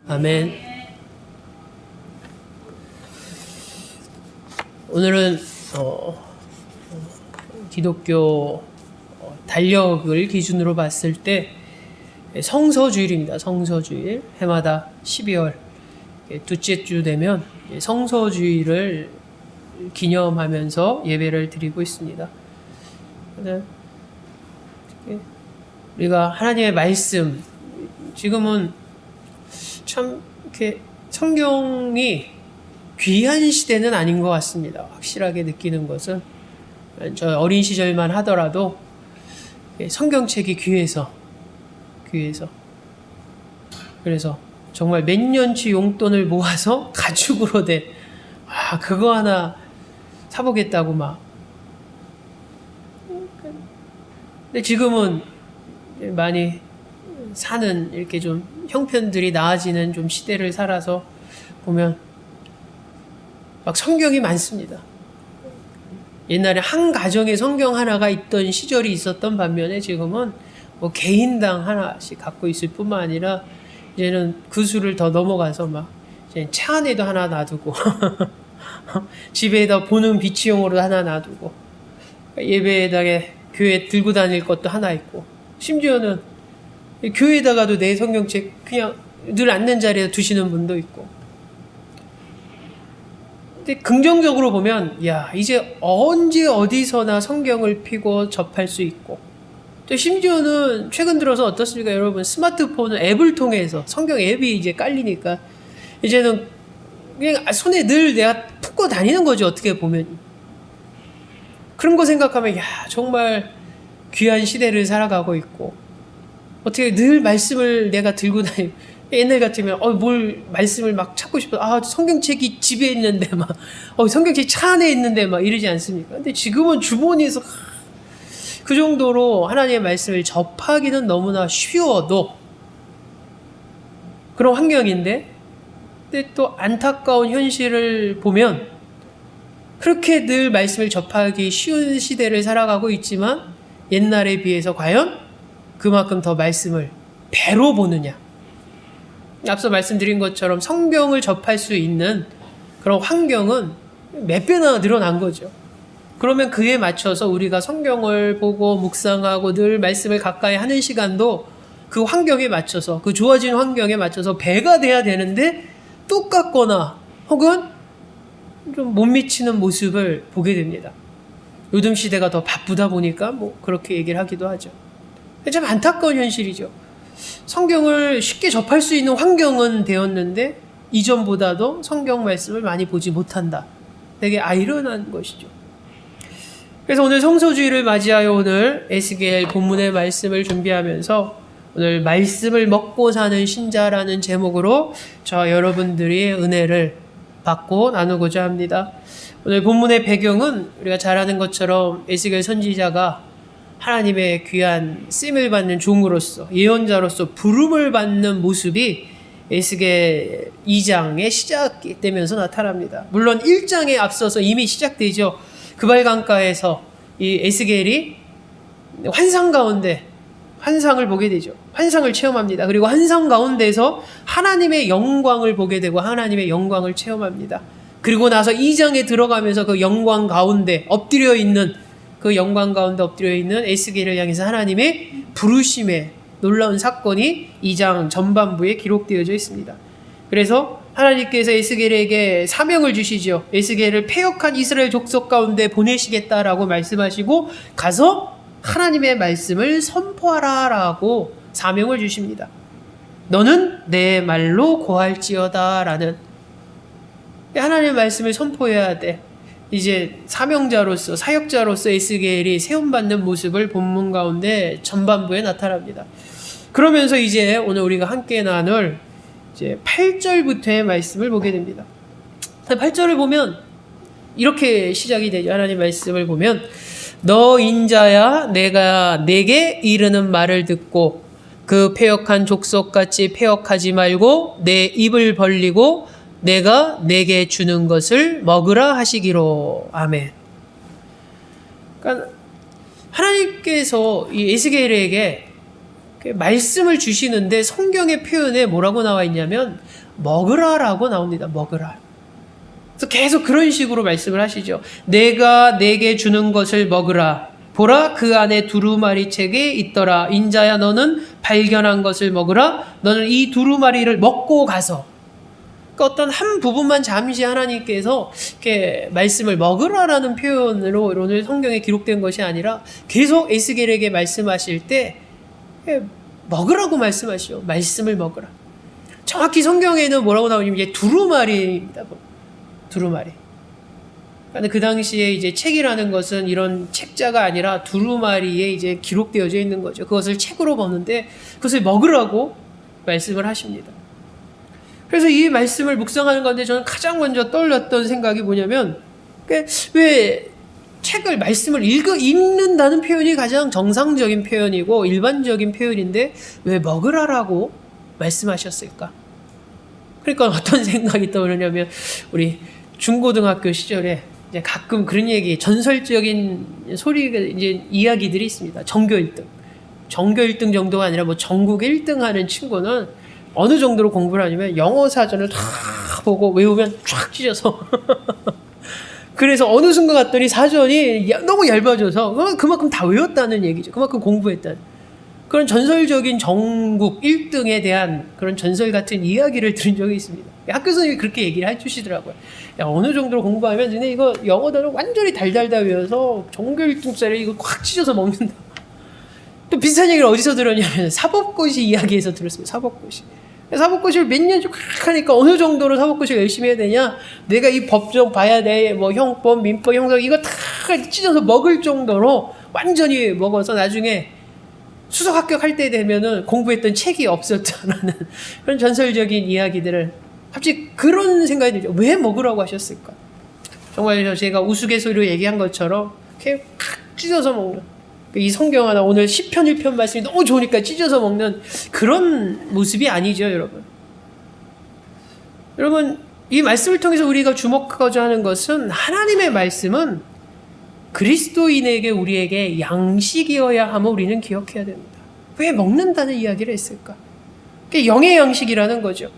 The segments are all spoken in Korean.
아멘. 오늘은 기독교 달력을 기준으로 봤을 때 성서주일입니다. 성서주일. 해마다 12월 둘째 주 되면 성서주일을 기념하면서 예배를 드리고 있습니다. 우리가 하나님의 말씀, 지금은 참 이렇게 성경이 귀한 시대는 아닌 것 같습니다. 확실하게 느끼는 것은 저 어린 시절만 하더라도 성경책이 귀해서 그래서 정말 몇 년치 용돈을 모아서 가죽으로 된 그거 하나 사보겠다고 막. 근데 지금은 많이 사는 이렇게 좀 형편들이 나아지는 좀 시대를 살아서 보면 막 성경이 많습니다. 옛날에 한 가정에 성경 하나가 있던 시절이 있었던 반면에 지금은 뭐 개인당 하나씩 갖고 있을 뿐만 아니라 이제는 그 수를 더 넘어가서 막 이제 차 안에도 하나 놔두고 집에다 보는 비치용으로 하나 놔두고 예배에다가 교회 들고 다닐 것도 하나 있고 심지어는 교회에다가도 내 성경책 그냥 늘 앉는 자리에 두시는 분도 있고. 근데 긍정적으로 보면 이제 언제 어디서나 성경을 펴고 접할 수 있고, 또 심지어는 최근 들어서 어떻습니까 여러분? 스마트폰은 앱을 통해서 성경 앱이 이제 깔리니까 이제는 그냥 손에 늘 내가 품고 다니는 거죠. 어떻게 보면 그런 거 생각하면 정말 귀한 시대를 살아가고 있고, 어떻게 늘 말씀을 내가 들고 다니고, 옛날 같으면 뭘 말씀을 막 찾고 싶어, 성경책이 집에 있는데 막 성경책이 차 안에 있는데 막 이러지 않습니까? 근데 지금은 주머니에서 그 정도로 하나님의 말씀을 접하기는 너무나 쉬워도 그런 환경인데, 근데 또 안타까운 현실을 보면 그렇게 늘 말씀을 접하기 쉬운 시대를 살아가고 있지만 옛날에 비해서 과연 그만큼 더 말씀을 배로 보느냐. 앞서 말씀드린 것처럼 성경을 접할 수 있는 그런 환경은 몇 배나 늘어난 거죠. 그러면 그에 맞춰서 우리가 성경을 보고 묵상하고 늘 말씀을 가까이 하는 시간도 그 환경에 맞춰서, 그 좋아진 환경에 맞춰서 배가 돼야 되는데 똑같거나 혹은 좀 못 미치는 모습을 보게 됩니다. 요즘 시대가 더 바쁘다 보니까 그렇게 얘기를 하기도 하죠. 참 안타까운 현실이죠. 성경을 쉽게 접할 수 있는 환경은 되었는데 이전보다도 성경 말씀을 많이 보지 못한다. 되게 아이러니한 것이죠. 그래서 오늘 성서주일을 맞이하여 오늘 에스겔 본문의 말씀을 준비하면서 오늘 말씀을 먹고 사는 신자라는 제목으로 저 여러분들이 은혜를 받고 나누고자 합니다. 오늘 본문의 배경은 우리가 잘 아는 것처럼 에스겔 선지자가 하나님의 귀한 쓰임을 받는 종으로서, 예언자로서 부름을 받는 모습이 에스겔 2장의 시작되면서 나타납니다. 물론 1장에 앞서서 이미 시작되죠. 그발강가에서 이 에스겔이 환상 가운데 환상을 보게 되죠. 환상을 체험합니다. 그리고 환상 가운데서 하나님의 영광을 보게 되고 하나님의 영광을 체험합니다. 그리고 나서 2장에 들어가면서 그 영광 가운데 엎드려 있는, 그 영광 가운데 엎드려 있는 에스겔을 향해서 하나님의 부르심의 놀라운 사건이 2장 전반부에 기록되어져 있습니다. 그래서 하나님께서 에스겔에게 사명을 주시죠. 에스겔을 패역한 이스라엘 족속 가운데 보내시겠다라고 말씀하시고 가서 하나님의 말씀을 선포하라 라고 사명을 주십니다. 너는 내 말로 고할지어다 라는, 하나님의 말씀을 선포해야 돼. 이제 사명자로서, 사역자로서 에스겔이 세움받는 모습을 본문 가운데 전반부에 나타납니다. 그러면서 이제 오늘 우리가 함께 나눌 이제 8절부터의 말씀을 보게 됩니다. 8절을 보면 이렇게 시작이 되죠. 하나님 말씀을 보면 너 인자야 내가 내게 이르는 말을 듣고 그 패역한 족속같이 패역하지 말고 내 입을 벌리고 내가 내게 주는 것을 먹으라 하시기로. 아멘. 그러니까 하나님께서 이 에스겔에게 말씀을 주시는데 성경의 표현에 뭐라고 나와 있냐면 먹으라라고 나옵니다. 먹으라. 그래서 계속 그런 식으로 말씀을 하시죠. 내가 내게 주는 것을 먹으라. 보라, 그 안에 두루마리 책에 있더라. 인자야, 너는 발견한 것을 먹으라. 너는 이 두루마리를 먹고 가서. 그러니까 어떤 한 부분만 잠시 하나님께서 이렇게 말씀을 먹으라라는 표현으로 오늘 성경에 기록된 것이 아니라 계속 에스겔에게 말씀하실 때 먹으라고 말씀하시죠. 말씀을 먹으라. 정확히 성경에는 뭐라고 나오냐면 이제 두루마리입니다. 두루마리. 그러니까 그 당시에 이제 책이라는 것은 이런 책자가 아니라 두루마리에 이제 기록되어져 있는 거죠. 그것을 책으로 보는데 그것을 먹으라고 말씀을 하십니다. 그래서 이 말씀을 묵상하는 가운데 저는 가장 먼저 떠올렸던 생각이 뭐냐면 왜 책을 말씀을 읽는다는 표현이 가장 정상적인 표현이고 일반적인 표현인데 왜 먹으라라고 말씀하셨을까? 그러니까 어떤 생각이 떠오르냐면 우리 중고등학교 시절에 이제 가끔 그런 얘기, 전설적인 소리가 이제 이야기들이 있습니다. 전교 1등. 전교 1등 정도가 아니라 뭐 전국 1등 하는 친구는 어느 정도로 공부를 하냐면 영어 사전을 다 보고 외우면 쫙 찢어서 그래서 어느 순간 갔더니 사전이 너무 얇아져서 그만큼 다 외웠다는 얘기죠. 그만큼 공부했다는. 그런 전설적인 전국 1등에 대한 그런 전설 같은 이야기를 들은 적이 있습니다. 학교 선생님이 그렇게 얘기를 해주시더라고요. 야, 어느 정도로 공부하면 너네 이거 영어 단어 완전히 달달달 외워서 전교 1등짜리 이거 꽉 찢어서 먹는다. 또 비슷한 얘기를 어디서 들었냐면 사법고시 이야기에서 들었어요. 사법고시. 사법고시를 몇 년 쭉 하니까 어느 정도로 사법고시를 열심히 해야 되냐? 내가 이 법정 봐야 돼. 뭐 형법, 민법, 형사 이거 다 찢어서 먹을 정도로 완전히 먹어서 나중에 수석 합격할 때 되면은 공부했던 책이 없었다라는 그런 전설적인 이야기들을 갑자기 그런 생각이 들죠. 왜 먹으라고 하셨을까? 정말 제가 우스갯소리로 얘기한 것처럼 이렇게 팍 찢어서 먹는 이 성경 하나 오늘 시편 1편 말씀이 너무 좋으니까 찢어서 먹는 그런 모습이 아니죠, 여러분. 여러분, 이 말씀을 통해서 우리가 주목하고자 하는 것은 하나님의 말씀은 그리스도인에게 우리에게 양식이어야 함을 우리는 기억해야 됩니다. 왜 먹는다는 이야기를 했을까? 그게 영의 양식이라는 거죠.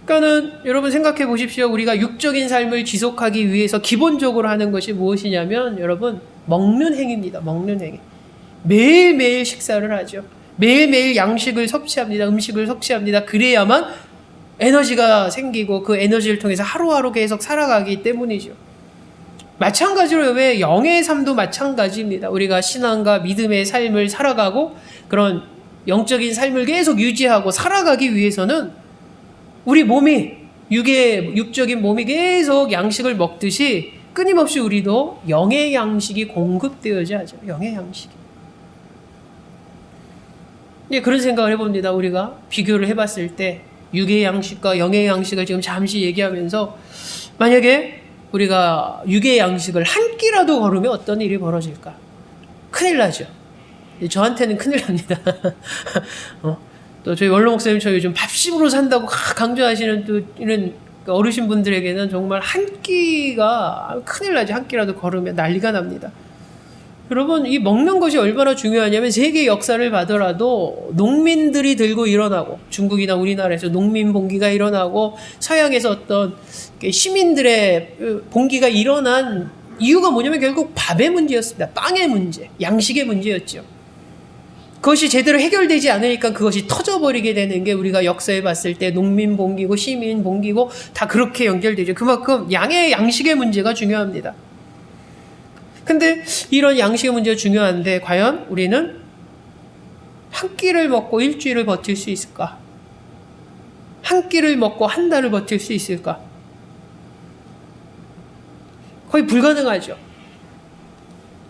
그러니까는 여러분 생각해 보십시오. 우리가 육적인 삶을 지속하기 위해서 기본적으로 하는 것이 무엇이냐면 여러분 먹는 행위입니다. 먹는 행위. 매일매일 식사를 하죠. 매일매일 양식을 섭취합니다. 음식을 섭취합니다. 그래야만 에너지가 생기고 그 에너지를 통해서 하루하루 계속 살아가기 때문이죠. 마찬가지로 왜 영의 삶도 마찬가지입니다. 우리가 신앙과 믿음의 삶을 살아가고 그런 영적인 삶을 계속 유지하고 살아가기 위해서는 우리 몸이 육적인 몸이 계속 양식을 먹듯이 끊임없이 우리도 영의 양식이 공급되어야 하죠. 영의 양식이. 예, 그런 생각을 해봅니다. 우리가 비교를 해봤을 때 육의 양식과 영의 양식을 지금 잠시 얘기하면서 만약에 우리가 육의 양식을 한 끼라도 걸으면 어떤 일이 벌어질까? 큰일 나죠. 저한테는 큰일 납니다. 또 저희 원로 목사님처럼 요즘 밥심으로 산다고 강조하시는 또 이런 어르신 분들에게는 정말 한 끼가 큰일 나죠. 한 끼라도 걸으면 난리가 납니다. 여러분, 이 먹는 것이 얼마나 중요하냐면 세계 역사를 봐더라도 농민들이 들고 일어나고 중국이나 우리나라에서 농민 봉기가 일어나고 서양에서 어떤 시민들의 봉기가 일어난 이유가 뭐냐면 결국 밥의 문제였습니다. 빵의 문제, 양식의 문제였죠. 그것이 제대로 해결되지 않으니까 그것이 터져버리게 되는 게 우리가 역사에 봤을 때 농민 봉기고 시민 봉기고 다 그렇게 연결되죠. 그만큼 양식의 문제가 중요합니다. 근데 이런 양식의 문제가 중요한데 과연 우리는 한 끼를 먹고 일주일을 버틸 수 있을까? 한 끼를 먹고 한 달을 버틸 수 있을까? 거의 불가능하죠.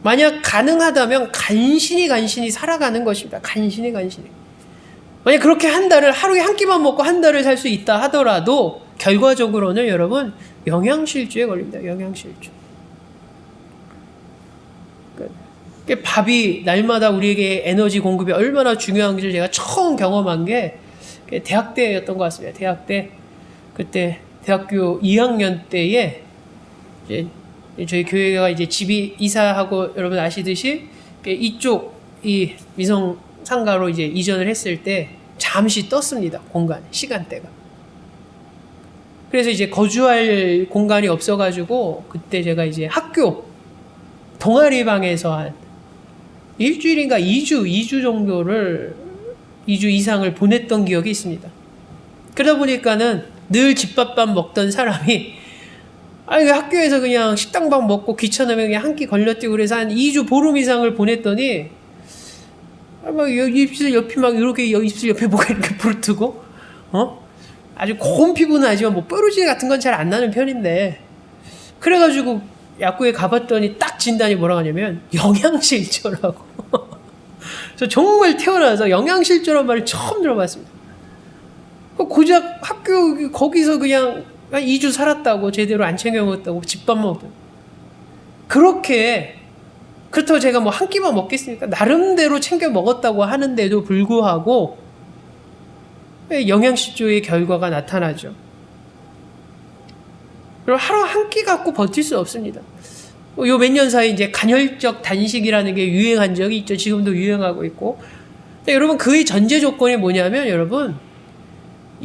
만약 가능하다면 간신히 살아가는 것입니다. 간신히. 만약 그렇게 한 달을 하루에 한 끼만 먹고 한 달을 살 수 있다 하더라도 결과적으로는 여러분 영양실조에 걸립니다. 영양실조. 밥이 날마다 우리에게 에너지 공급이 얼마나 중요한지 제가 처음 경험한 게 대학 때였던 것 같습니다. 대학 때 그때 대학교 2학년 때에 이제 저희 교회가 이제 집이 이사하고 여러분 아시듯이 이쪽 이 미성 상가로 이제 이전을 했을 때 잠시 떴습니다. 공간, 시간대가. 그래서 이제 거주할 공간이 없어가지고 그때 제가 이제 학교 동아리 방에서 한 일주일인가 2주 정도를 2주 이상을 보냈던 기억이 있습니다. 그러다 보니까는 늘 집밥밥 먹던 사람이 아니 학교에서 그냥 식당밥 먹고 귀찮으면 그냥 한 끼 걸려뛰고 그래서 한 2주 보름 이상을 보냈더니 막 입술 옆이 막 이렇게 입술 옆에 뭐가 이렇게 부르트고 아주 고운 피부는 아니지만 뭐 뾰루지 같은 건 잘 안 나는 편인데 그래가지고 약국에 가봤더니 딱 진단이 뭐라고 하냐면 영양실조라고. 저 정말 태어나서 영양실조란 말을 처음 들어봤습니다. 고작 학교 거기서 그냥 한 2주 살았다고 제대로 안 챙겨 먹었다고 집밥 먹었다고. 그렇다고 제가 뭐 한 끼만 먹겠습니까? 나름대로 챙겨 먹었다고 하는데도 불구하고 영양실조의 결과가 나타나죠. 그리고 하루 한 끼 갖고 버틸 수 없습니다. 요 몇 년 사이 이제 간헐적 단식이라는 게 유행한 적이 있죠. 지금도 유행하고 있고. 근데 여러분 그의 전제 조건이 뭐냐면 여러분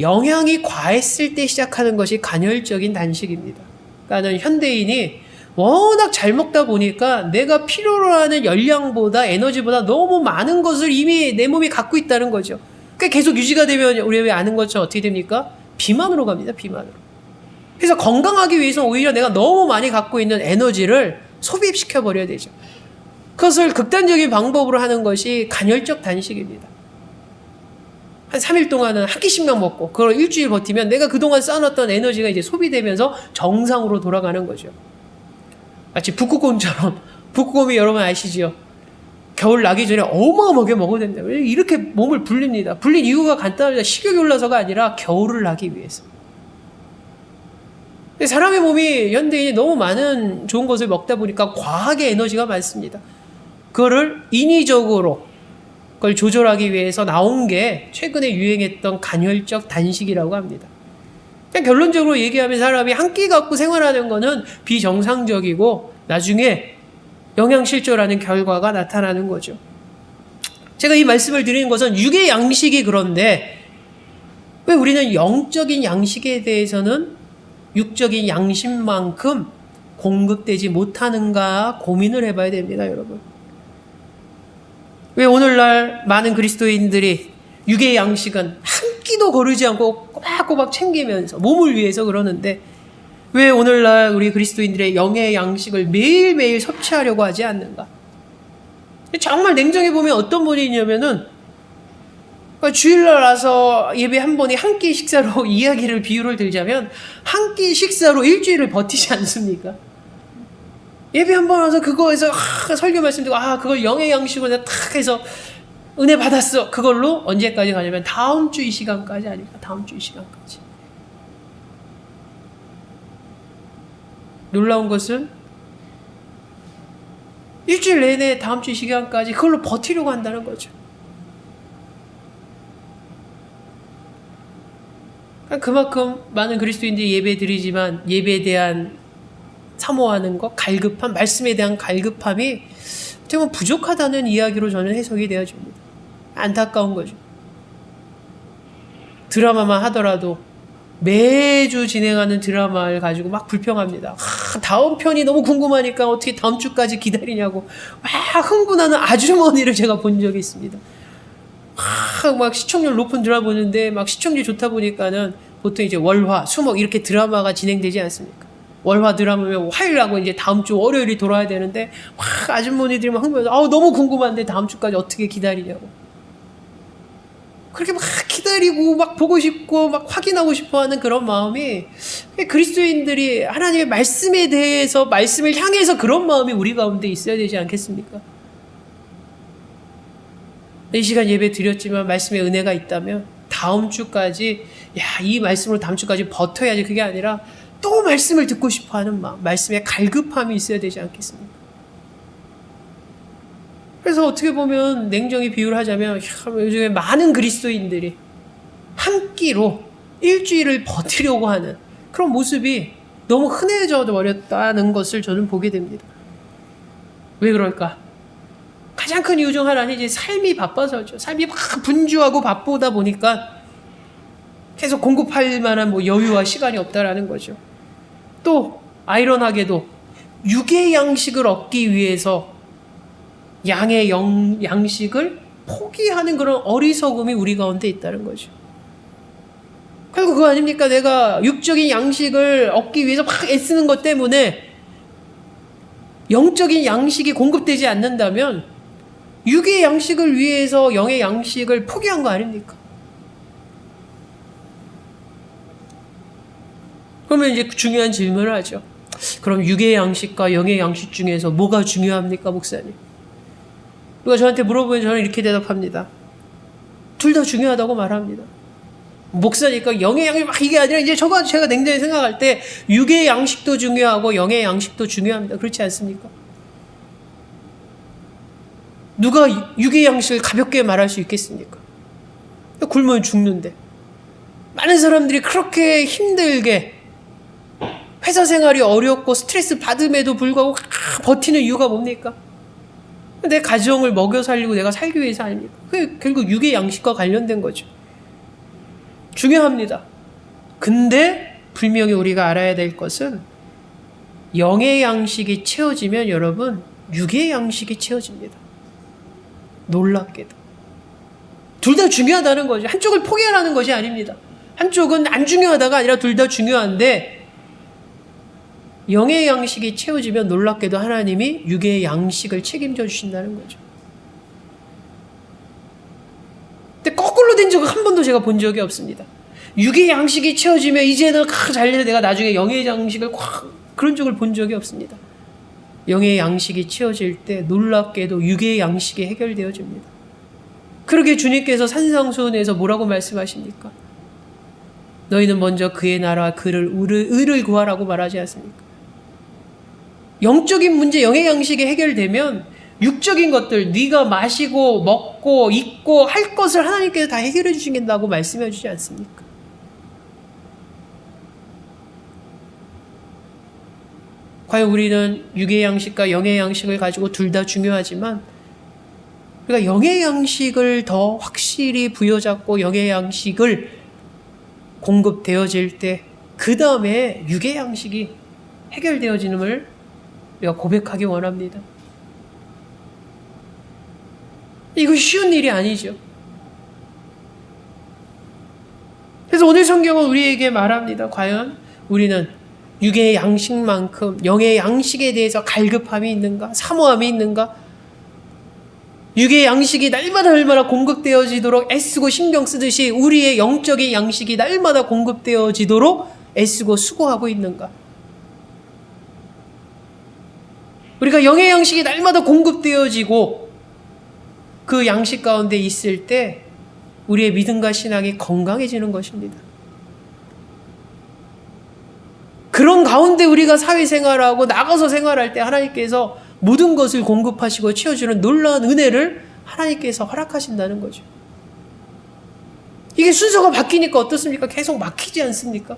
영양이 과했을 때 시작하는 것이 간헐적인 단식입니다. 그러니까 현대인이 워낙 잘 먹다 보니까 내가 필요로 하는 열량보다 에너지보다 너무 많은 것을 이미 내 몸이 갖고 있다는 거죠. 그러니까 계속 유지가 되면 우리 왜 아는 것처럼 어떻게 됩니까? 비만으로 갑니다. 비만으로. 그래서 건강하기 위해서 오히려 내가 너무 많이 갖고 있는 에너지를 소비시켜 버려야 되죠. 그것을 극단적인 방법으로 하는 것이 간헐적 단식입니다. 한 3일 동안은 한 끼씩만 먹고 그걸 일주일 버티면 내가 그동안 쌓아놨던 에너지가 이제 소비되면서 정상으로 돌아가는 거죠. 마치 북극곰처럼. 북극곰이 여러분 아시지요? 겨울 나기 전에 어마어마하게 먹어야 된다. 이렇게 몸을 불립니다. 불린 이유가 간단합니다. 식욕이 올라서가 아니라 겨울을 나기 위해서. 사람의 몸이 현대인이 너무 많은 좋은 것을 먹다 보니까 과하게 에너지가 많습니다. 그거를 인위적으로 그걸 조절하기 위해서 나온 게 최근에 유행했던 간헐적 단식이라고 합니다. 그냥 결론적으로 얘기하면 사람이 한 끼 갖고 생활하는 거는 비정상적이고 나중에 영양실조라는 결과가 나타나는 거죠. 제가 이 말씀을 드리는 것은 육의 양식이 그런데 왜 우리는 영적인 양식에 대해서는 육적인 양식만큼 공급되지 못하는가 고민을 해봐야 됩니다, 여러분. 왜 오늘날 많은 그리스도인들이 육의 양식은 한 끼도 거르지 않고 꼬박꼬박 챙기면서 몸을 위해서 그러는데 왜 오늘날 우리 그리스도인들의 영의 양식을 매일매일 섭취하려고 하지 않는가? 정말 냉정해 보면 어떤 분이 있냐면은 주일날 와서 예배 한 번에 한 끼 식사로 이야기를 비유를 들자면 한 끼 식사로 일주일을 버티지 않습니까? 예배 한 번 와서 그거에서 설교 말씀 듣고 그걸 영의 양식으로 내가 탁 해서 은혜 받았어. 그걸로 언제까지 가냐면 다음 주 이 시간까지 아닙니까? 다음 주 이 시간까지. 놀라운 것은 일주일 내내 다음 주 이 시간까지 그걸로 버티려고 한다는 거죠. 그만큼 많은 그리스도인들이 예배 드리지만 예배에 대한 사모하는 것, 갈급함, 말씀에 대한 갈급함이 정말 부족하다는 이야기로 저는 해석이 되어집니다. 안타까운 거죠. 드라마만 하더라도 매주 진행하는 드라마를 가지고 막 불평합니다. 다음 편이 너무 궁금하니까 어떻게 다음 주까지 기다리냐고 막 흥분하는 아주머니를 제가 본 적이 있습니다. 막 시청률 높은 드라마 보는데 막 시청률 좋다 보니까는 보통 이제 월화, 수목 이렇게 드라마가 진행되지 않습니까? 월화 드라마면 화요일하고 이제 다음 주 월요일이 돌아야 되는데 막 아주머니들이 막 흥분해서 너무 궁금한데 다음 주까지 어떻게 기다리냐고. 그렇게 막 기다리고 막 보고 싶고 막 확인하고 싶어 하는 그런 마음이 그리스도인들이 하나님의 말씀에 대해서 말씀을 향해서 그런 마음이 우리 가운데 있어야 되지 않겠습니까? 이 시간 예배 드렸지만 말씀의 은혜가 있다면 다음 주까지 이 말씀으로 다음 주까지 버텨야지 그게 아니라 또 말씀을 듣고 싶어하는 마음, 말씀의 갈급함이 있어야 되지 않겠습니까? 그래서 어떻게 보면 냉정히 비유를 하자면 요즘에 많은 그리스도인들이 한 끼로 일주일을 버티려고 하는 그런 모습이 너무 흔해져 버렸다는 것을 저는 보게 됩니다. 왜 그럴까? 가장 큰 이유 중 하나는 이제 삶이 바빠서죠. 삶이 막 분주하고 바쁘다 보니까 계속 공급할 만한 뭐 여유와 시간이 없다라는 거죠. 또 아이러니하게도 육의 양식을 얻기 위해서 양의 양식을 포기하는 그런 어리석음이 우리 가운데 있다는 거죠. 결국 그거 아닙니까? 내가 육적인 양식을 얻기 위해서 막 애쓰는 것 때문에 영적인 양식이 공급되지 않는다면 육의 양식을 위해서 영의 양식을 포기한 거 아닙니까? 그러면 이제 중요한 질문을 하죠. 그럼 육의 양식과 영의 양식 중에서 뭐가 중요합니까, 목사님? 누가 저한테 물어보면 저는 이렇게 대답합니다. 둘 다 중요하다고 말합니다. 목사니까 영의 양식 막 이게 아니라 이제 제가 냉정히 생각할 때 육의 양식도 중요하고 영의 양식도 중요합니다. 그렇지 않습니까? 누가 육의 양식을 가볍게 말할 수 있겠습니까? 굶으면 죽는데. 많은 사람들이 그렇게 힘들게 회사 생활이 어렵고 스트레스 받음에도 불구하고 버티는 이유가 뭡니까? 내 가정을 먹여 살리고 내가 살기 위해서 아닙니까? 그게 결국 육의 양식과 관련된 거죠. 중요합니다. 근데 분명히 우리가 알아야 될 것은 영의 양식이 채워지면 여러분 육의 양식이 채워집니다. 놀랍게도. 둘 다 중요하다는 거죠. 한쪽을 포기하라는 것이 아닙니다. 한쪽은 안 중요하다가 아니라 둘 다 중요한데 영의 양식이 채워지면 놀랍게도 하나님이 육의 양식을 책임져 주신다는 거죠. 근데 거꾸로 된 적은 한 번도 제가 본 적이 없습니다. 육의 양식이 채워지면 이제는 잘해서 내가 나중에 영의 양식을 그런 적을 본 적이 없습니다. 영의 양식이 채워질 때 놀랍게도 육의 양식이 해결되어집니다. 그러게 주님께서 산상수훈에서 뭐라고 말씀하십니까? 너희는 먼저 그의 나라와 의를 구하라고 말하지 않습니까? 영적인 문제, 영의 양식이 해결되면 육적인 것들, 네가 마시고 먹고 입고 할 것을 하나님께서 다 해결해 주신다고 말씀해 주지 않습니까? 과연 우리는 육의 양식과 영의 양식을 가지고 둘 다 중요하지만 우리가 영의 양식을 더 확실히 부여잡고 영의 양식을 공급되어질 때 그 다음에 육의 양식이 해결되어지는을 우리가 고백하기 원합니다. 이거 쉬운 일이 아니죠. 그래서 오늘 성경은 우리에게 말합니다. 과연 우리는 육의 양식만큼 영의 양식에 대해서 갈급함이 있는가? 사모함이 있는가? 육의 양식이 날마다 날마다 공급되어지도록 애쓰고 신경 쓰듯이 우리의 영적인 양식이 날마다 공급되어지도록 애쓰고 수고하고 있는가? 우리가 영의 양식이 날마다 공급되어지고 그 양식 가운데 있을 때 우리의 믿음과 신앙이 건강해지는 것입니다. 그런 가운데 우리가 사회생활하고 나가서 생활할 때 하나님께서 모든 것을 공급하시고 채워주는 놀라운 은혜를 하나님께서 허락하신다는 거죠. 이게 순서가 바뀌니까 어떻습니까? 계속 막히지 않습니까?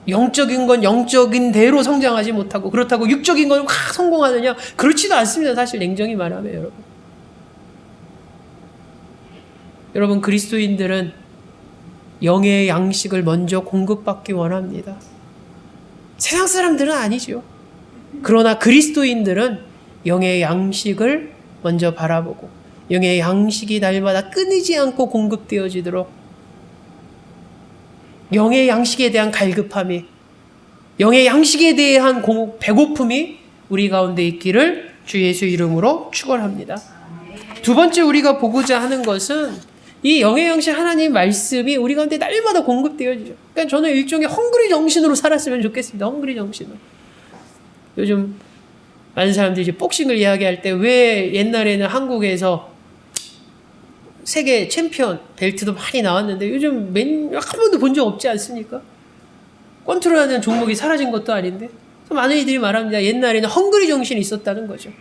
영적인 건 영적인 대로 성장하지 못하고 그렇다고 육적인 건 확 성공하느냐? 그렇지도 않습니다. 사실 냉정히 말하면 여러분. 여러분 그리스도인들은 영의 양식을 먼저 공급받기 원합니다. 세상 사람들은 아니죠. 그러나 그리스도인들은 영의 양식을 먼저 바라보고 영의 양식이 날마다 끊이지 않고 공급되어지도록 영의 양식에 대한 갈급함이 영의 양식에 대한 배고픔이 우리 가운데 있기를 주 예수 이름으로 축원합니다. 두 번째 우리가 보고자 하는 것은 이 영의 양식 하나님 말씀이 우리 가운데 날마다 공급되어지죠. 그러니까 저는 일종의 헝그리 정신으로 살았으면 좋겠습니다. 헝그리 정신으로. 요즘 많은 사람들이 이제 복싱을 이야기할 때 왜 옛날에는 한국에서 세계 챔피언 벨트도 많이 나왔는데 요즘 한 번도 본 적 없지 않습니까? 권투라는 종목이 사라진 것도 아닌데 많은 이들이 말합니다. 옛날에는 헝그리 정신이 있었다는 거죠.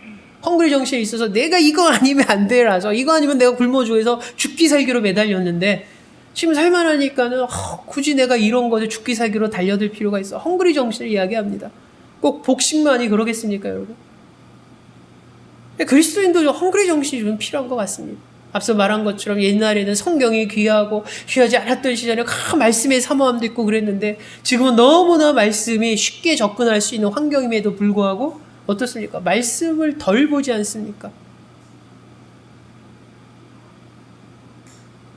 헝그리 정신이 있어서 내가 이거 아니면 안 되라서 이거 아니면 내가 굶어 죽어서 죽기 살기로 매달렸는데 지금 살만하니까는 굳이 내가 이런 것에 죽기 살기로 달려들 필요가 있어. 헝그리 정신을 이야기합니다. 꼭 복싱만이 그러겠습니까 여러분? 그리스도인도 헝그리 정신이 좀 필요한 것 같습니다. 앞서 말한 것처럼 옛날에는 성경이 귀하고 귀하지 않았던 시절에 말씀의 사모함도 있고 그랬는데 지금은 너무나 말씀이 쉽게 접근할 수 있는 환경임에도 불구하고 어떻습니까? 말씀을 덜 보지 않습니까?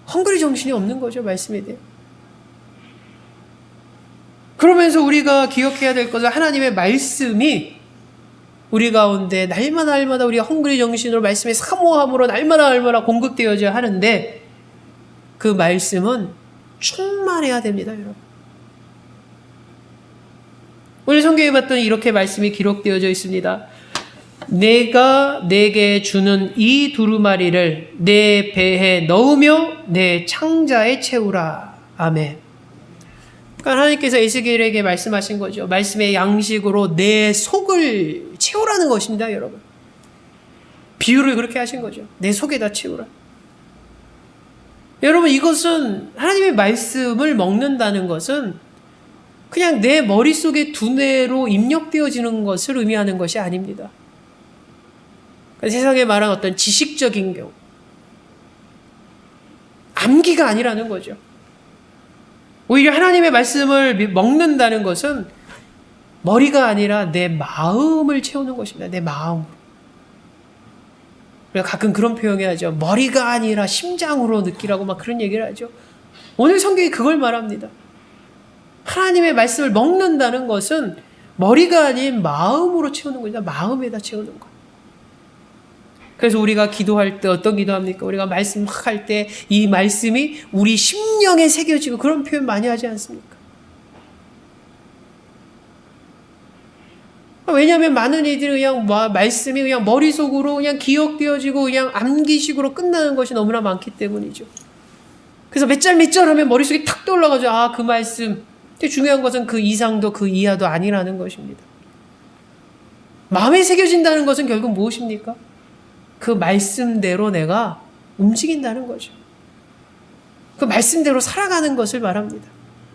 헝그리 정신이 없는 거죠, 말씀에 대해. 그러면서 우리가 기억해야 될 것은 하나님의 말씀이 우리 가운데 날마다 우리가 헝그리 정신으로 말씀의 사모함으로 날마다 공급되어져야 하는데 그 말씀은 충만해야 됩니다, 여러분. 오늘 성경에 봤더니 이렇게 말씀이 기록되어져 있습니다. 내가 내게 주는 이 두루마리를 내 배에 넣으며 내 창자에 채우라. 아멘. 그러니까 하나님께서 에스겔에게 말씀하신 거죠. 말씀의 양식으로 내 속을 채우라는 것입니다, 여러분. 비유를 그렇게 하신 거죠. 내 속에다 채우라. 여러분, 이것은 하나님의 말씀을 먹는다는 것은 그냥 내 머릿속에 두뇌로 입력되어지는 것을 의미하는 것이 아닙니다. 그러니까 세상에 말한 어떤 지식적인 경우, 암기가 아니라는 거죠. 오히려 하나님의 말씀을 먹는다는 것은 머리가 아니라 내 마음을 채우는 것입니다. 내 마음으로. 우리가 가끔 그런 표현을 하죠. 머리가 아니라 심장으로 느끼라고 막 그런 얘기를 하죠. 오늘 성경이 그걸 말합니다. 하나님의 말씀을 먹는다는 것은 머리가 아닌 마음으로 채우는 겁니다. 마음에다 채우는 것. 그래서 우리가 기도할 때 어떤 기도합니까? 우리가 말씀 막 할 때 이 말씀이 우리 심령에 새겨지고 그런 표현 많이 하지 않습니까? 왜냐하면 많은 이들이 그냥 말씀이 그냥 머릿속으로 그냥 기억되어지고 그냥 암기식으로 끝나는 것이 너무나 많기 때문이죠. 그래서 몇 절 하면 머릿속에 탁 떠올라가죠. 아, 그 말씀. 근데 중요한 것은 그 이상도 그 이하도 아니라는 것입니다. 마음에 새겨진다는 것은 결국 무엇입니까? 그 말씀대로 내가 움직인다는 거죠. 그 말씀대로 살아가는 것을 말합니다.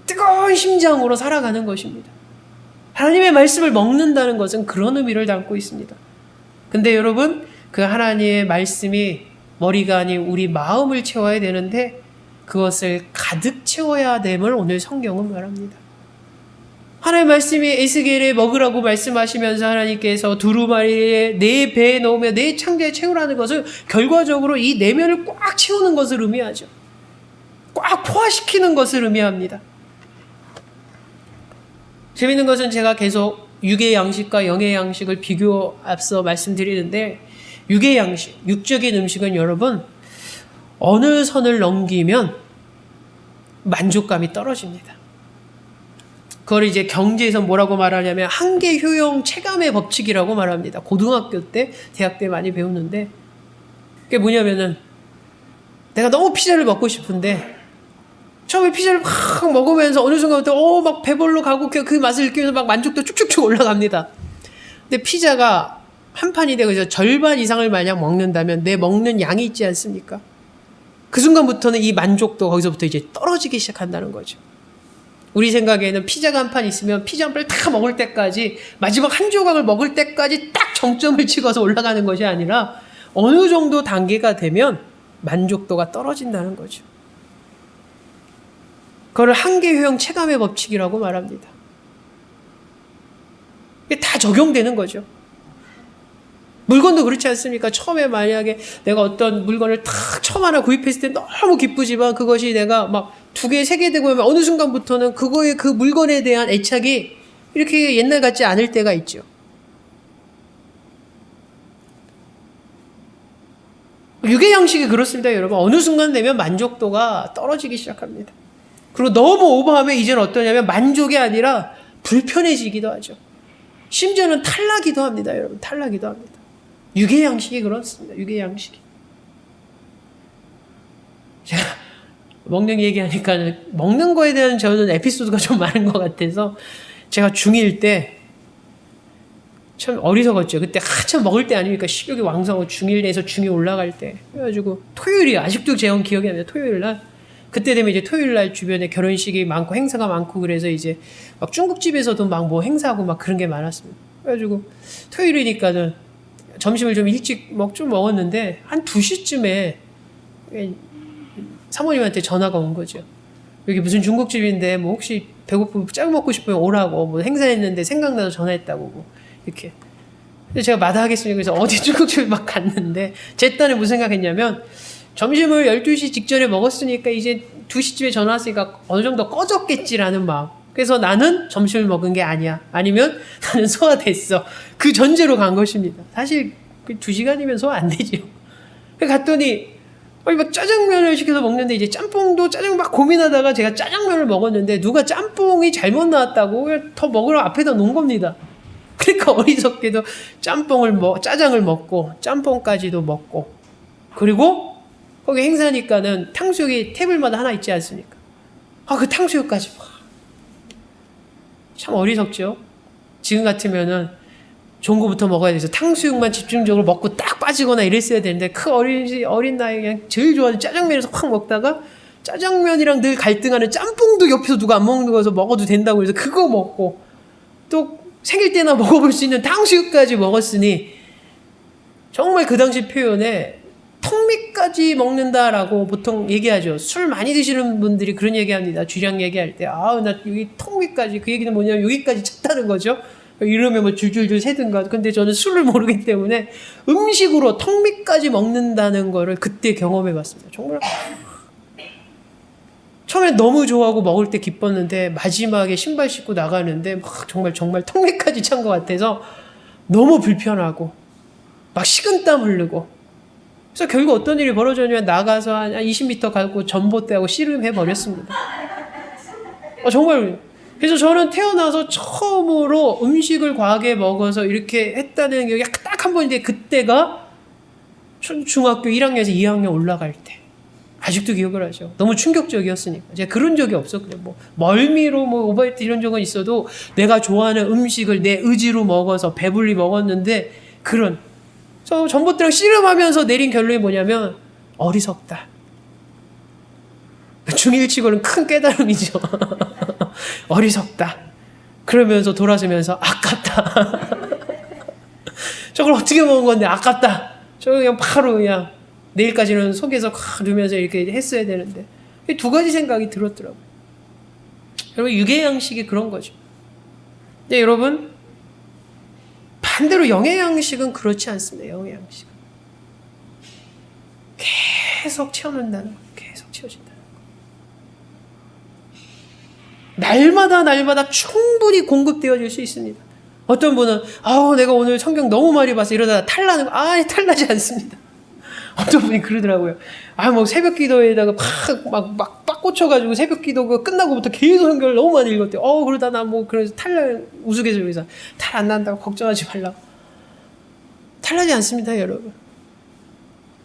뜨거운 심장으로 살아가는 것입니다. 하나님의 말씀을 먹는다는 것은 그런 의미를 담고 있습니다. 근데 여러분, 그 하나님의 말씀이 머리가 아닌 우리 마음을 채워야 되는데 그것을 가득 채워야 됨을 오늘 성경은 말합니다. 하나님의 말씀이 에스겔에 먹으라고 말씀하시면서 하나님께서 두루마리에 내 배에 넣으며 내 창자에 채우라는 것은 결과적으로 이 내면을 꽉 채우는 것을 의미하죠. 꽉 포화시키는 것을 의미합니다. 재밌는 것은 제가 계속 육의 양식과 영의 양식을 앞서 말씀드리는데 육의 양식, 육적인 음식은 여러분 어느 선을 넘기면 만족감이 떨어집니다. 그걸 이제 경제에서 뭐라고 말하냐면 한계 효용 체감의 법칙이라고 말합니다. 고등학교 때, 대학 때 많이 배우는데 그게 뭐냐면은 내가 너무 피자를 먹고 싶은데 처음에 피자를 막 먹으면서 어느 순간부터 막 배불러 가고 그 맛을 느끼면서 막 만족도 쭉쭉쭉 올라갑니다. 근데 피자가 한 판이 되고 그래서 절반 이상을 만약 먹는다면 내 먹는 양이 있지 않습니까? 그 순간부터는 이 만족도 거기서부터 이제 떨어지기 시작한다는 거죠. 우리 생각에는 피자가 한 판 있으면 피자 한 판을 다 먹을 때까지 마지막 한 조각을 먹을 때까지 딱 정점을 찍어서 올라가는 것이 아니라 어느 정도 단계가 되면 만족도가 떨어진다는 거죠. 그걸 한계효용 체감의 법칙이라고 말합니다. 이게 다 적용되는 거죠. 물건도 그렇지 않습니까? 처음에 만약에 내가 어떤 물건을 딱 처음 하나 구입했을 때 너무 기쁘지만 그것이 내가 막 2개, 3개 되고 하면 어느 순간부터는 그 물건에 대한 애착이 이렇게 옛날 같지 않을 때가 있죠. 육의 양식이 그렇습니다, 여러분. 어느 순간 되면 만족도가 떨어지기 시작합니다. 그리고 너무 오버하면 이제는 어떠냐면 만족이 아니라 불편해지기도 하죠. 심지어는 탈나기도 합니다, 여러분. 탈나기도 합니다. 육의 양식이 그렇습니다. 육의 양식이. 제가 먹는 얘기하니까 먹는 거에 대한 저는 에피소드가 좀 많은 것 같아서 제가 중1 때 참 어리석었죠. 그때 한참 먹을 때 아닙니까? 식욕이 왕성하고 중1에서 중2 올라갈 때. 그래가지고 토요일이 아직도 제 기억이 납니다. 토요일 날. 그때 되면 이제 토요일 날 주변에 결혼식이 많고 행사가 많고 그래서 이제 막 중국집에서도 막 뭐 행사하고 막 그런 게 많았습니다. 그래가지고 토요일이니까는 점심을 좀 일찍 좀 먹었는데 한 2시쯤에 사모님한테 전화가 온 거죠. 여기 무슨 중국집인데 뭐 혹시 배고프면 짜장 먹고 싶으면 오라고, 뭐 행사했는데 생각나서 전화했다고, 뭐 이렇게. 근데 제가 마다하겠습니다. 그래서 어디 중국집에 막 갔는데 제 딴에 무슨 생각했냐면, 점심을 12시 직전에 먹었으니까 이제 2시쯤에 전화 왔으니까 어느 정도 꺼졌겠지라는 마음. 그래서 나는 점심을 먹은 게 아니야, 아니면 나는 소화됐어, 그 전제로 간 것입니다. 사실 2시간이면 소화 안 되죠. 갔더니 막 짜장면을 시켜서 먹는데, 이제 짬뽕도 짜장 막 고민하다가 제가 짜장면을 먹었는데 누가 짬뽕이 잘못 나왔다고 더 먹으러 앞에다 놓은 겁니다. 그러니까 어리석게도 짜장을 먹고 짬뽕까지도 먹고, 그리고 거기 행사니까는 탕수육이 테이블마다 하나 있지 않습니까? 그 탕수육까지. 참 어리석죠. 지금 같으면은 좋은 거부터 먹어야 돼서 탕수육만 집중적으로 먹고 딱 빠지거나 이랬어야 되는데, 그 어린 나이에 그냥 제일 좋아하는 짜장면에서 확 먹다가 짜장면이랑 늘 갈등하는 짬뽕도 옆에서 누가 안 먹는 거여서 먹어도 된다고 해서 그거 먹고, 또 생일 때나 먹어볼 수 있는 탕수육까지 먹었으니, 정말 그 당시 표현에 턱밑까지 먹는다라고 보통 얘기하죠. 술 많이 드시는 분들이 그런 얘기합니다. 주량 얘기할 때, 나 여기 턱밑까지, 그 얘기는 뭐냐면 여기까지 찼다는 거죠. 이러면 뭐 줄줄줄 새든가. 근데 저는 술을 모르기 때문에 음식으로 턱밑까지 먹는다는 거를 그때 경험해 봤습니다. 정말 처음에 너무 좋아하고 먹을 때 기뻤는데, 마지막에 신발 신고 나가는데 막 정말 턱밑까지 찬 것 같아서 너무 불편하고 막 식은땀 흐르고. 그래서 결국 어떤 일이 벌어졌냐면, 나가서 한 20m 가고 전봇대하고 씨름해 버렸습니다. 정말. 그래서 저는 태어나서 처음으로 음식을 과하게 먹어서 이렇게 했다는 게 딱 한 번인데, 그때가 중학교 1학년에서 2학년 올라갈 때. 아직도 기억을 하죠. 너무 충격적이었으니까. 제가 그런 적이 없었고요. 뭐 멀미로 오버히트 이런 적은 있어도 내가 좋아하는 음식을 내 의지로 먹어서 배불리 먹었는데, 그래서 전봇대랑 씨름하면서 내린 결론이 뭐냐면, 어리석다. 중1치고는 큰 깨달음이죠. 어리석다. 그러면서 돌아서면서 아깝다. 저걸 어떻게 먹은 건데 아깝다. 저거 그냥 바로 그냥 내일까지는 속에서 누면서 이렇게 했어야 되는데. 두 가지 생각이 들었더라고요. 여러분, 육의 양식이 그런 거죠. 근데 여러분, 반대로 영의 양식은 그렇지 않습니다. 영의 양식은 계속 채워낸다는 거예요. 계속 채워진다는 거예요. 날마다 충분히 공급되어질 수 있습니다. 어떤 분은 내가 오늘 성경 너무 많이 봤어 이러다가 탈나는 거. 탈나지 않습니다. 어떤 분이 그러더라고요. 뭐 새벽 기도에다가 막 꽂혀가지고 새벽 기도 끝나고부터 계속 성경을 너무 많이 읽었대. 그러다 나 그래서 우스갯소리에서 탈 안 난다고 걱정하지 말라고. 탈나지 않습니다, 여러분.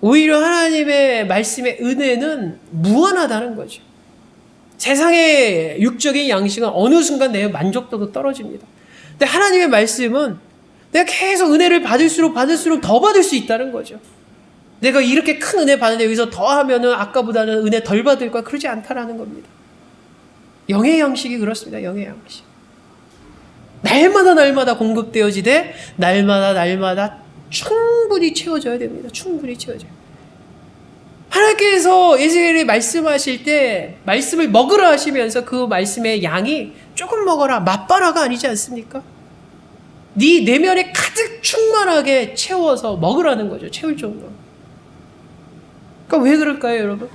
오히려 하나님의 말씀의 은혜는 무한하다는 거죠. 세상의 육적인 양식은 어느 순간 내 만족도도 떨어집니다. 근데 하나님의 말씀은 내가 계속 은혜를 받을수록 더 받을 수 있다는 거죠. 내가 이렇게 큰 은혜 받는데 여기서 더 하면은 아까보다는 은혜 덜 받을 거야, 그러지 않다라는 겁니다. 영의 양식이 그렇습니다. 영의 양식. 날마다 공급되어지되 날마다 충분히 채워져야 됩니다. 충분히 채워져요. 하나님께서 에스겔이 말씀하실 때 말씀을 먹으라 하시면서 그 말씀의 양이 조금 먹어라, 맛봐라가 아니지 않습니까? 네 내면에 가득 충만하게 채워서 먹으라는 거죠. 채울 정도로. 그러니까 왜 그럴까요, 여러분?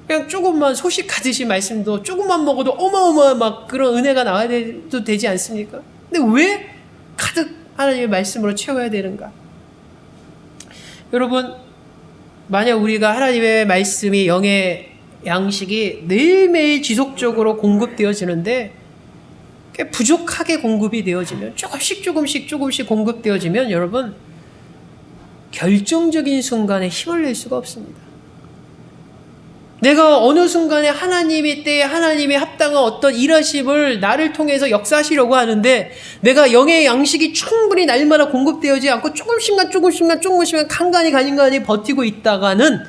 그냥 조금만 소식 가듯이 말씀도 조금만 먹어도 어마어마한 막 그런 은혜가 나와야 되지 않습니까? 근데 왜 가득 하나님의 말씀으로 채워야 되는가? 여러분, 만약 우리가 하나님의 말씀이 영의 양식이 매일매일 지속적으로 공급되어지는데 부족하게 공급이 되어지면, 조금씩 공급되어지면 여러분, 결정적인 순간에 힘을 낼 수가 없습니다. 내가 어느 순간에 하나님이 합당한 어떤 일하심을 나를 통해서 역사하시려고 하는데, 내가 영의 양식이 충분히 날마다 공급되어지지 않고 조금씩만 간간히 버티고 있다가는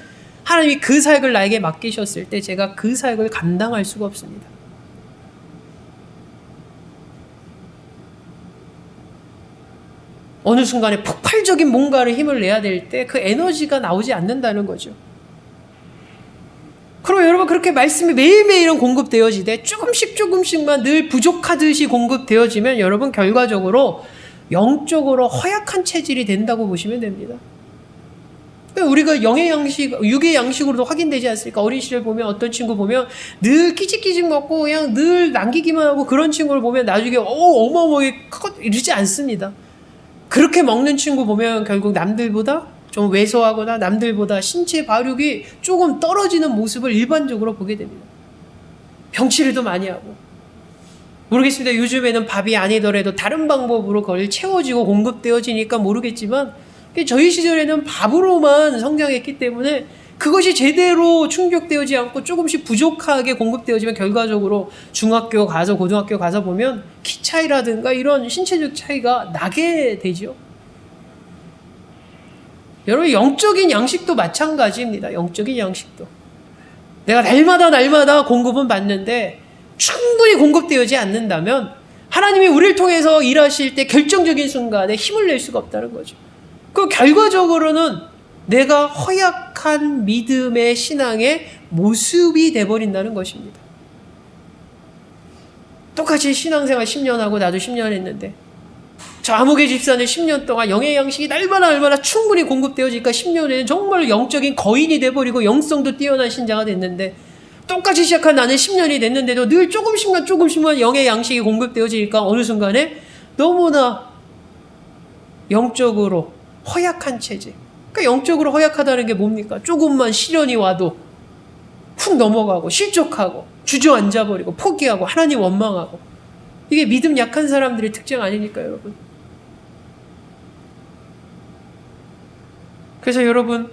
하나님이 그 사역을 나에게 맡기셨을 때 제가 그 사역을 감당할 수가 없습니다. 어느 순간에 폭발적인 뭔가를 힘을 내야 될 때 그 에너지가 나오지 않는다는 거죠. 그리고 여러분 그렇게 말씀이 매일매일은 공급되어지되 조금씩만 늘 부족하듯이 공급되어지면 여러분 결과적으로 영적으로 허약한 체질이 된다고 보시면 됩니다. 우리가 영의 양식, 육의 양식으로도 확인되지 않습니까? 어린 시절 보면 어떤 친구 보면 늘 끼직끼직 먹고 그냥 늘 남기기만 하고 그런 친구를 보면 나중에 어마어마하게 이러지 않습니다. 그렇게 먹는 친구 보면 결국 남들보다 좀 왜소하거나 남들보다 신체 발육이 조금 떨어지는 모습을 일반적으로 보게 됩니다. 병치레도 많이 하고. 모르겠습니다. 요즘에는 밥이 아니더라도 다른 방법으로 그걸 채워지고 공급되어지니까 모르겠지만 저희 시절에는 밥으로만 성장했기 때문에 그것이 제대로 충족되어지 않고 조금씩 부족하게 공급되어지면 결과적으로 중학교 가서 고등학교 가서 보면 키 차이라든가 이런 신체적 차이가 나게 되죠. 여러분 영적인 양식도 마찬가지입니다. 영적인 양식도. 내가 날마다 공급은 받는데 충분히 공급되어지 않는다면 하나님이 우리를 통해서 일하실 때 결정적인 순간에 힘을 낼 수가 없다는 거죠. 그 결과적으로는 내가 허약한 믿음의 신앙의 모습이 돼버린다는 것입니다. 똑같이 신앙생활 10년 하고 나도 10년 했는데 저 아무개 집사는 10년 동안 영의 양식이 날마다 충분히 공급되어지니까 10년에는 정말 영적인 거인이 돼버리고 영성도 뛰어난 신자가 됐는데 똑같이 시작한 나는 10년이 됐는데도 늘 조금씩만 영의 양식이 공급되어지니까 어느 순간에 너무나 영적으로 허약한 체질. 그러니까 영적으로 허약하다는 게 뭡니까? 조금만 시련이 와도 훅 넘어가고 실족하고 주저앉아버리고 포기하고 하나님 원망하고 이게 믿음 약한 사람들의 특징 아닙니까 여러분? 그래서 여러분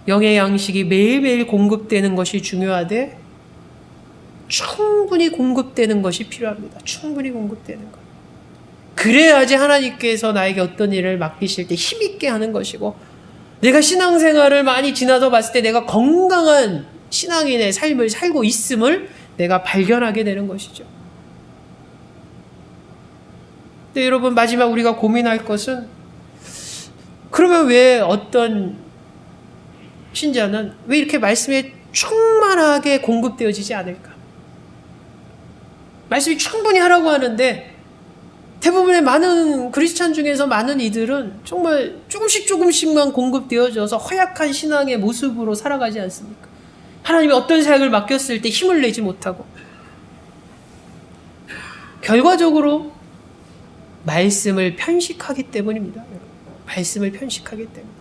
영의 양식이 매일매일 공급되는 것이 중요하되 충분히 공급되는 것이 필요합니다. 충분히 공급되는 것. 그래야지 하나님께서 나에게 어떤 일을 맡기실 때 힘있게 하는 것이고 내가 신앙생활을 많이 지나서 봤을 때 내가 건강한 신앙인의 삶을 살고 있음을 내가 발견하게 되는 것이죠. 근데 여러분 마지막 우리가 고민할 것은 그러면 왜 어떤 신자는 왜 이렇게 말씀에 충만하게 공급되어지지 않을까? 말씀이 충분히 하라고 하는데 대부분의 많은 크리스찬 중에서 많은 이들은 정말 조금씩만 공급되어져서 허약한 신앙의 모습으로 살아가지 않습니까? 하나님이 어떤 사역을 맡겼을 때 힘을 내지 못하고 결과적으로 말씀을 편식하기 때문입니다. 말씀을 편식하기 때문에.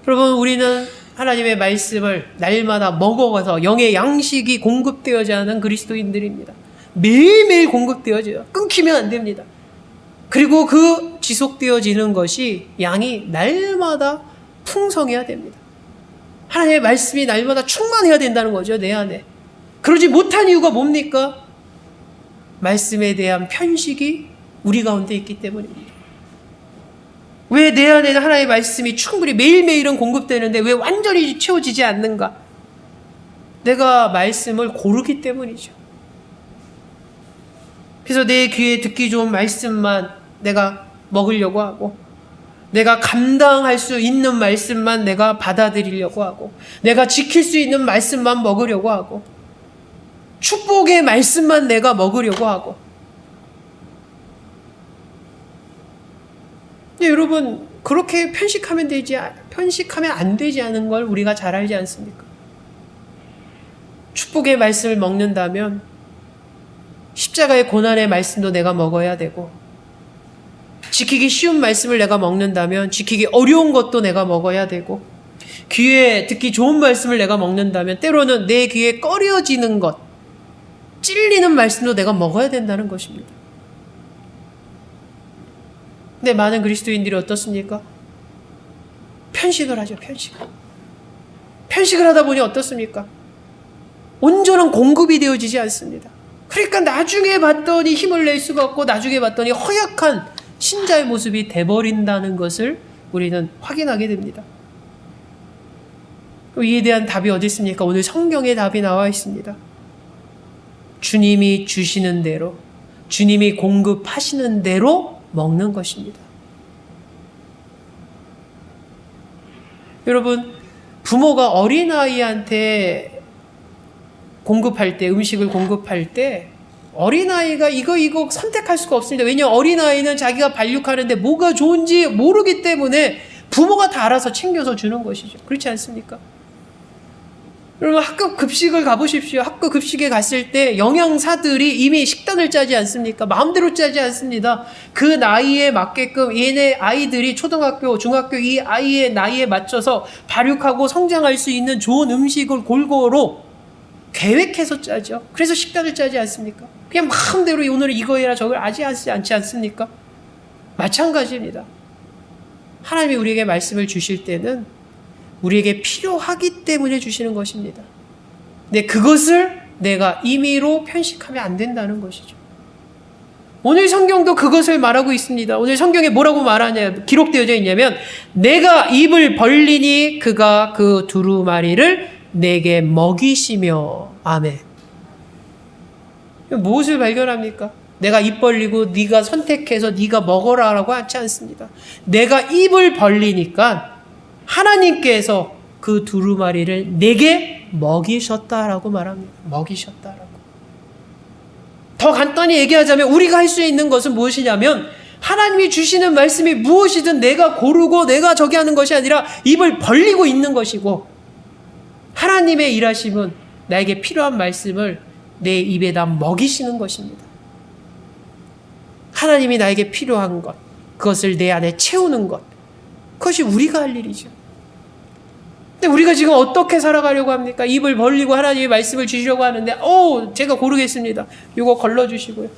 여러분 우리는 하나님의 말씀을 날마다 먹어가서 영의 양식이 공급되어야 하는 그리스도인들입니다. 매일매일 공급되어져요. 끊기면 안 됩니다. 그리고 그 지속되어지는 것이 양이 날마다 풍성해야 됩니다. 하나님의 말씀이 날마다 충만해야 된다는 거죠. 내 안에. 그러지 못한 이유가 뭡니까? 말씀에 대한 편식이 우리 가운데 있기 때문입니다. 왜 내 안에는 하나님의 말씀이 충분히 매일매일은 공급되는데 왜 완전히 채워지지 않는가? 내가 말씀을 고르기 때문이죠. 그래서 내 귀에 듣기 좋은 말씀만 내가 먹으려고 하고 내가 감당할 수 있는 말씀만 내가 받아들이려고 하고 내가 지킬 수 있는 말씀만 먹으려고 하고 축복의 말씀만 내가 먹으려고 하고 근데 여러분 그렇게 편식하면 안 되지 않은 걸 우리가 잘 알지 않습니까? 축복의 말씀을 먹는다면 십자가의 고난의 말씀도 내가 먹어야 되고 지키기 쉬운 말씀을 내가 먹는다면 지키기 어려운 것도 내가 먹어야 되고 귀에 듣기 좋은 말씀을 내가 먹는다면 때로는 내 귀에 꺼려지는 것 찔리는 말씀도 내가 먹어야 된다는 것입니다. 근데 많은 그리스도인들이 어떻습니까? 편식을 하죠. 편식을 하다 보니 어떻습니까? 온전한 공급이 되어지지 않습니다. 그러니까 나중에 봤더니 힘을 낼 수가 없고 나중에 봤더니 허약한 신자의 모습이 돼버린다는 것을 우리는 확인하게 됩니다. 이에 대한 답이 어디 있습니까? 오늘 성경에 답이 나와 있습니다. 주님이 주시는 대로 주님이 공급하시는 대로 먹는 것입니다. 여러분, 부모가 어린아이한테 공급할 때, 음식을 공급할 때 어린아이가 이거 선택할 수가 없습니다. 왜냐하면 어린아이는 자기가 반육하는데 뭐가 좋은지 모르기 때문에 부모가 다 알아서 챙겨서 주는 것이죠. 그렇지 않습니까? 여러분, 학교 급식을 가보십시오. 학교 급식에 갔을 때 영양사들이 이미 식단을 짜지 않습니까? 마음대로 짜지 않습니다. 그 나이에 맞게끔 얘네 아이들이 초등학교, 중학교 이 아이의 나이에 맞춰서 발육하고 성장할 수 있는 좋은 음식을 골고루 계획해서 짜죠. 그래서 식단을 짜지 않습니까? 그냥 마음대로 오늘 이거 해라 저걸 하지 않지 않습니까? 마찬가지입니다. 하나님이 우리에게 말씀을 주실 때는 우리에게 필요하기 때문에 주시는 것입니다. 근데 그것을 내가 임의로 편식하면 안 된다는 것이죠. 오늘 성경도 그것을 말하고 있습니다. 오늘 성경에 뭐라고 말하냐, 기록되어져 있냐면, 내가 입을 벌리니 그가 그 두루마리를 내게 먹이시며. 아멘. 무엇을 발견합니까? 내가 입 벌리고 네가 선택해서 네가 먹어라라고 하지 않습니다. 내가 입을 벌리니까 하나님께서 그 두루마리를 내게 먹이셨다라고 말합니다. 먹이셨다라고. 더 간단히 얘기하자면 우리가 할 수 있는 것은 무엇이냐면, 하나님이 주시는 말씀이 무엇이든 내가 고르고 내가 저기 하는 것이 아니라 입을 벌리고 있는 것이고, 하나님의 일하심은 나에게 필요한 말씀을 내 입에다 먹이시는 것입니다. 하나님이 나에게 필요한 것, 그것을 내 안에 채우는 것, 그것이 우리가 할 일이죠. 근데 우리가 지금 어떻게 살아가려고 합니까? 입을 벌리고 하나님의 말씀을 주시려고 하는데, 제가 고르겠습니다. 이거 걸러주시고요.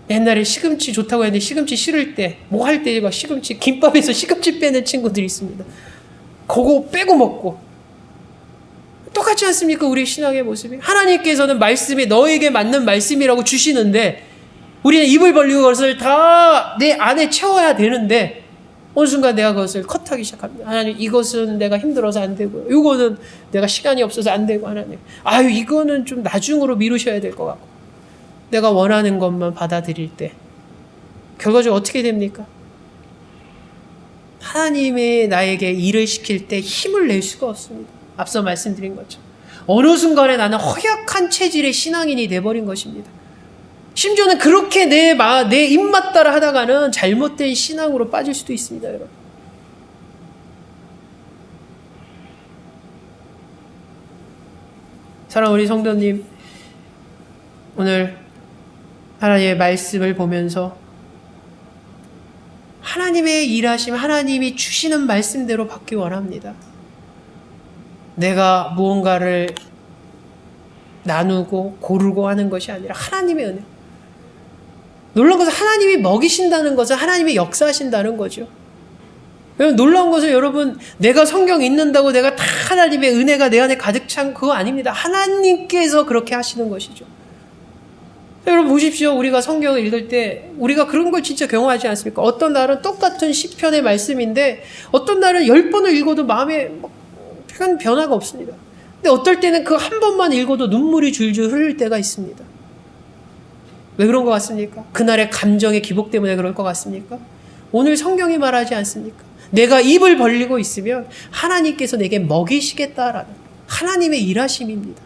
옛날에 시금치 좋다고 했는데 시금치 싫을 때, 뭐 할 때 막 시금치, 김밥에서 시금치 빼는 친구들이 있습니다. 그거 빼고 먹고. 똑같지 않습니까? 우리 신앙의 모습이. 하나님께서는 말씀이 너에게 맞는 말씀이라고 주시는데, 우리는 입을 벌리고 그것을 다 내 안에 채워야 되는데, 어느 순간 내가 그것을 컷하기 시작합니다. 하나님, 이것은 내가 힘들어서 안 되고요. 이거는 내가 시간이 없어서 안 되고, 하나님. 이거는 좀 나중으로 미루셔야 될 것 같고. 내가 원하는 것만 받아들일 때 결과적으로 어떻게 됩니까? 하나님이 나에게 일을 시킬 때 힘을 낼 수가 없습니다. 앞서 말씀드린 것처럼. 어느 순간에 나는 허약한 체질의 신앙인이 돼버린 것입니다. 심지어는 그렇게 내 입맛 따라 하다가는 잘못된 신앙으로 빠질 수도 있습니다, 여러분. 사랑하는 우리 성도님, 오늘 하나님의 말씀을 보면서 하나님의 일하심, 하나님이 주시는 말씀대로 받기 원합니다. 내가 무언가를 나누고 고르고 하는 것이 아니라 하나님의 은혜. 놀라운 것은 하나님이 먹이신다는 것은 하나님이 역사하신다는 거죠. 여러분, 놀라운 것은 여러분, 내가 성경 읽는다고 내가 다 하나님의 은혜가 내 안에 가득 찬 그거 아닙니다. 하나님께서 그렇게 하시는 것이죠. 여러분 보십시오. 우리가 성경을 읽을 때 우리가 그런 걸 진짜 경험하지 않습니까? 어떤 날은 똑같은 시편의 말씀인데 어떤 날은 10번을 읽어도 마음에 큰 변화가 없습니다. 근데 어떨 때는 그 한 번만 읽어도 눈물이 줄줄 흐를 때가 있습니다. 왜 그런 것 같습니까? 그날의 감정의 기복 때문에 그럴 것 같습니까? 오늘 성경이 말하지 않습니까? 내가 입을 벌리고 있으면 하나님께서 내게 먹이시겠다라는 하나님의 일하심입니다.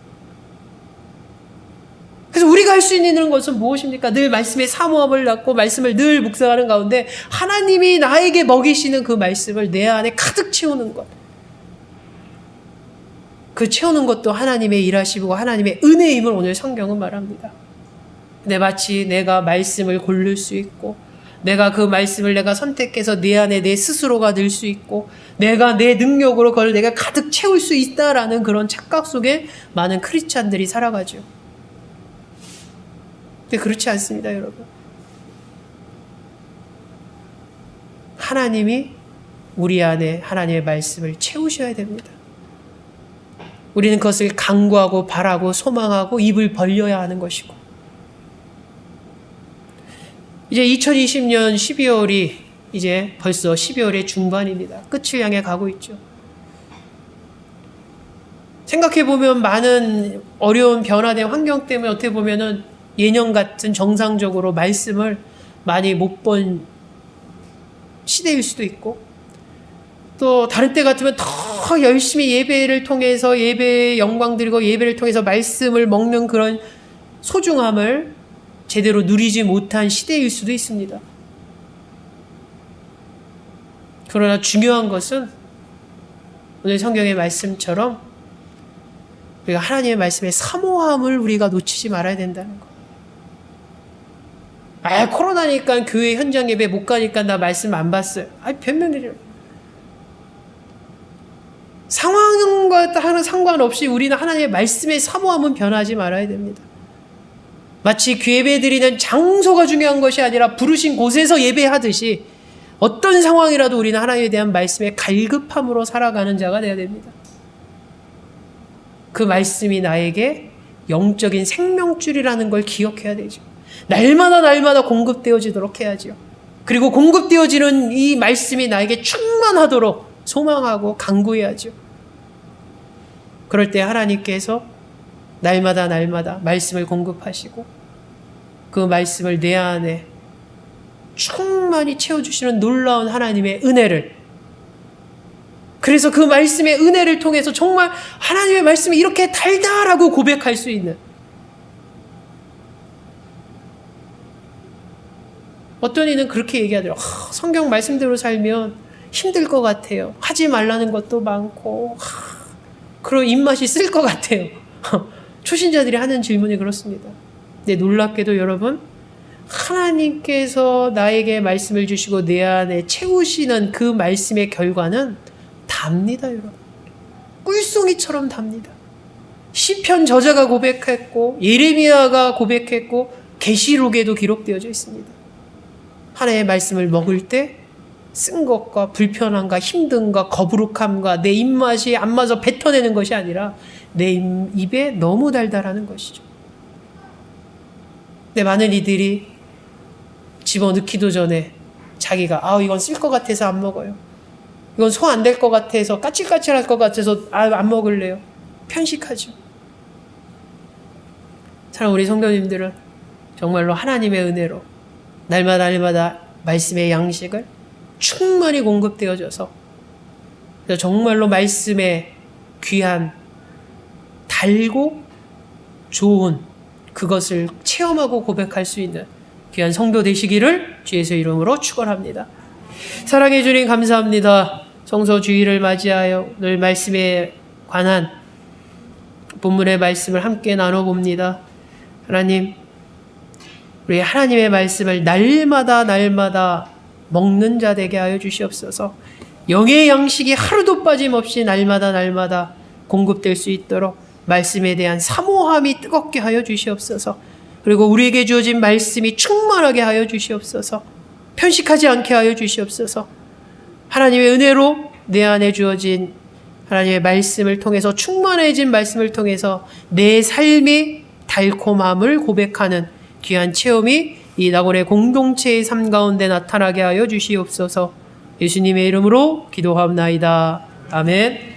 그래서 우리가 할 수 있는 것은 무엇입니까? 늘 말씀의 사모함을 갖고 말씀을 늘 묵상하는 가운데 하나님이 나에게 먹이시는 그 말씀을 내 안에 가득 채우는 것. 그 채우는 것도 하나님의 일하시고 하나님의 은혜임을 오늘 성경은 말합니다. 근데 마치 내가 말씀을 고를 수 있고 내가 그 말씀을 내가 선택해서 내 안에 내 스스로가 될 수 있고 내가 내 능력으로 그걸 내가 가득 채울 수 있다라는 그런 착각 속에 많은 크리스찬들이 살아가죠. 근데 그렇지 않습니다, 여러분. 하나님이 우리 안에 하나님의 말씀을 채우셔야 됩니다. 우리는 그것을 간구하고 바라고 소망하고 입을 벌려야 하는 것이고, 이제 2020년 12월이 이제 벌써 12월의 중반입니다. 끝을 향해 가고 있죠. 생각해보면 많은 어려운 변화된 환경 때문에 어떻게 보면은 예년 같은 정상적으로 말씀을 많이 못 본 시대일 수도 있고, 또 다른 때 같으면 더 열심히 예배를 통해서 예배에 영광 드리고 예배를 통해서 말씀을 먹는 그런 소중함을 제대로 누리지 못한 시대일 수도 있습니다. 그러나 중요한 것은 오늘 성경의 말씀처럼 우리가 하나님의 말씀의 사모함을 우리가 놓치지 말아야 된다는 거. 코로나니까 교회 현장 예배 못 가니까 나 말씀 안 봤어요. 변명드려요. 상황과 하는 상관없이 우리는 하나님의 말씀의 사모함은 변하지 말아야 됩니다. 마치 예배 드리는 장소가 중요한 것이 아니라 부르신 곳에서 예배하듯이 어떤 상황이라도 우리는 하나님에 대한 말씀의 갈급함으로 살아가는 자가 되어야 됩니다. 그 말씀이 나에게 영적인 생명줄이라는 걸 기억해야 되죠. 날마다 공급되어지도록 해야죠. 그리고 공급되어지는 이 말씀이 나에게 충만하도록 소망하고 간구해야죠. 그럴 때 하나님께서 날마다 말씀을 공급하시고 그 말씀을 내 안에 충만히 채워주시는 놀라운 하나님의 은혜를, 그래서 그 말씀의 은혜를 통해서 정말 하나님의 말씀이 이렇게 달달하고 고백할 수 있는, 어떤 이는 그렇게 얘기하더라고요. 성경 말씀대로 살면 힘들 것 같아요. 하지 말라는 것도 많고 그런 입맛이 쓸 것 같아요. 초신자들이 하는 질문이 그렇습니다. 근데 놀랍게도 여러분, 하나님께서 나에게 말씀을 주시고 내 안에 채우시는 그 말씀의 결과는 답니다, 여러분. 꿀송이처럼 답니다. 시편 저자가 고백했고 예레미야가 고백했고 계시록에도 기록되어져 있습니다. 하나님의 말씀을 먹을 때 쓴 것과 불편함과 힘듦과 거부룩함과 내 입맛이 안 맞아 뱉어내는 것이 아니라 내 입에 너무 달달하는 것이죠. 근데 많은 이들이 집어넣기도 전에 자기가 이건 쓸 것 같아서 안 먹어요. 이건 소 안 될 것 같아서 까칠까칠할 것 같아서 안 먹을래요. 편식하죠. 사랑하는 우리 성도님들은 정말로 하나님의 은혜로 날마다 말씀의 양식을 충만히 공급되어져서 정말로 말씀의 귀한 달고 좋은 그것을 체험하고 고백할 수 있는 귀한 성도 되시기를 주 예수 이름으로 축원합니다. 사랑해 주님 감사합니다. 성서 주일을 맞이하여 오늘 말씀에 관한 본문의 말씀을 함께 나눠봅니다. 하나님, 우리 하나님의 말씀을 날마다 먹는 자 되게 하여 주시옵소서. 영의 양식이 하루도 빠짐없이 날마다 공급될 수 있도록 말씀에 대한 사모함이 뜨겁게 하여 주시옵소서. 그리고 우리에게 주어진 말씀이 충만하게 하여 주시옵소서. 편식하지 않게 하여 주시옵소서. 하나님의 은혜로 내 안에 주어진 하나님의 말씀을 통해서 충만해진 말씀을 통해서 내 삶의 달콤함을 고백하는 귀한 체험이 이 낙원의 공동체의 삶 가운데 나타나게 하여 주시옵소서. 예수님의 이름으로 기도하옵나이다. 아멘.